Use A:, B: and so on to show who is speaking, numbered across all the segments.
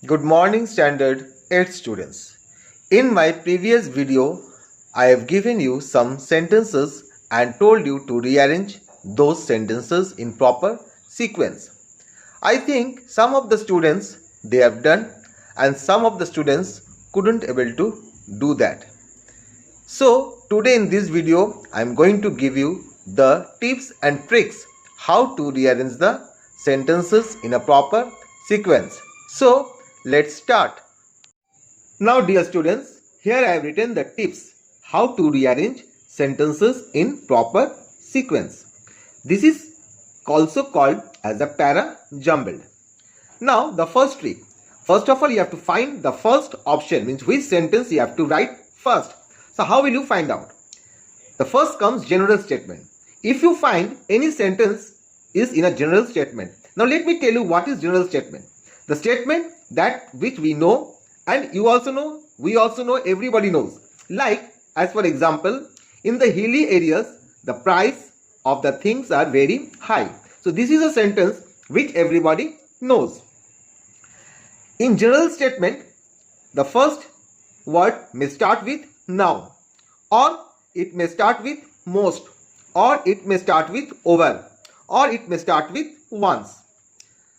A: Good morning Standard 8 students. In my previous video, I have given you some sentences and told you to rearrange those sentences in proper sequence. I think some of the students they have done and some of the students couldn't able to do that. So today in this video, I am going to give you the tips and tricks how to rearrange the sentences in a proper sequence. So let's start. Now dear students, here I have written the tips how to rearrange sentences in proper sequence. This is also called as a para jumbled. Now the first trick. First of all, you have to find the first option, means which sentence you have to write first. So how will you find out? The first comes general statement. If you find any sentence is in a general statement. Now let me tell you what is general statement. The statement that which we know and you also know, we also know, everybody knows. Like as for example, in the hilly areas, the price of the things are very high. So this is a sentence which everybody knows. In general statement, the first word may start with now, or it may start with most, or it may start with over, or it may start with once.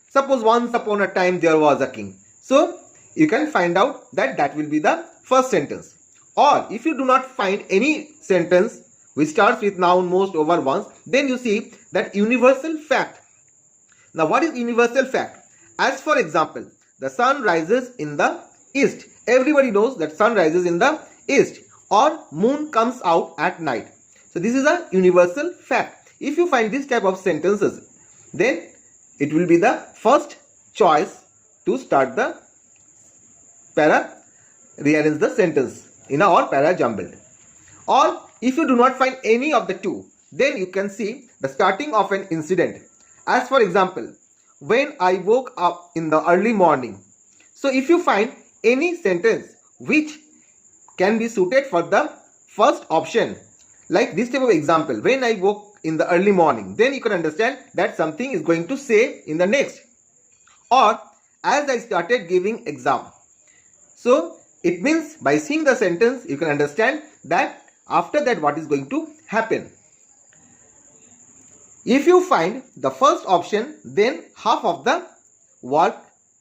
A: Suppose once upon a time there was a king. So you can find out that that will be the first sentence. Or if you do not find any sentence which starts with noun, most, over, once, then you see that universal fact. Now what is universal fact? As for example, the sun rises in the east. Everybody knows that sun rises in the east, or moon comes out at night. So this is a universal fact. If you find this type of sentences, then it will be the first choice to start the rearrange the sentence in a or para jumbled. Or if you do not find any of the two, then you can see the starting of an incident. As for example, when I woke up in the early morning. So if you find any sentence which can be suited for the first option, like this type of example, when I woke in the early morning, then you can understand that something is going to say in the next. Or as I started giving exam. So it means by seeing the sentence, you can understand that after that what is going to happen. If you find the first option, then half of the work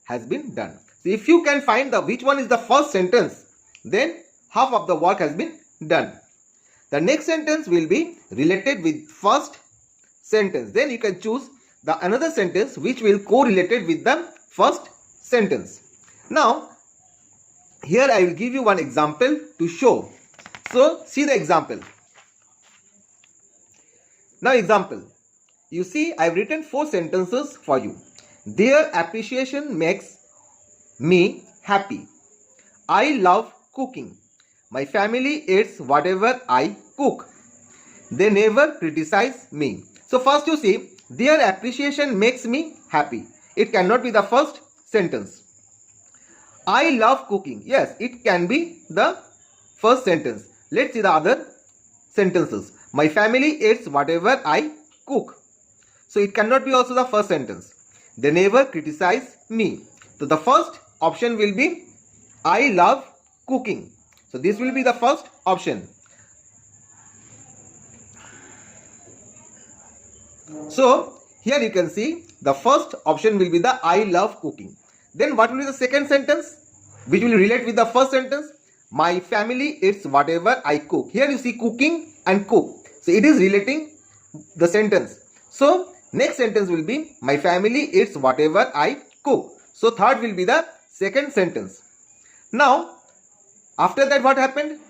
A: has been done. So if you can find the which one is the first sentence, then half of the work has been done. The next sentence will be related with first sentence. Then you can choose the another sentence which will correlated with the first sentence. Now here I will give you one example to show. So see the example. Now example. You see I have written 4 sentences for you. Their appreciation makes me happy. I love cooking. My family eats whatever I cook. They never criticize me. So first you see, their appreciation makes me happy. It cannot be the first sentence. I love cooking. Yes, it can be the first sentence. Let's see the other sentences. My family eats whatever I cook. So it cannot be also the first sentence. They never criticize me. So the first option will be I love cooking. So this will be the first option. So here you can see the first option will be the I love cooking. Then what will be the second sentence which will relate with the first sentence? My family eats whatever I cook. Here you see cooking and cook. So it is relating the sentence. So next sentence will be my family eats whatever I cook. So third will be the second sentence. Now after that what happened?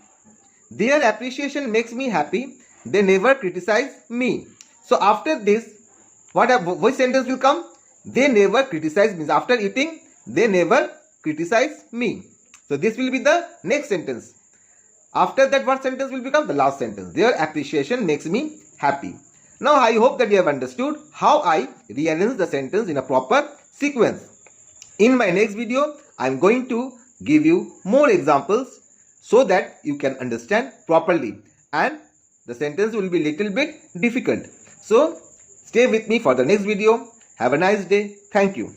A: Their appreciation makes me happy. They never criticize me. So after this, which sentence will come? They never criticize me. After eating, they never criticize me. So this will be the next sentence. After that what sentence will become? The last sentence. Their appreciation makes me happy. Now I hope that you have understood how I rearrange the sentence in a proper sequence. In my next video, I am going to give you more examples so that you can understand properly, and the sentence will be little bit difficult. So stay with me for the next video. Have a nice day. Thank you.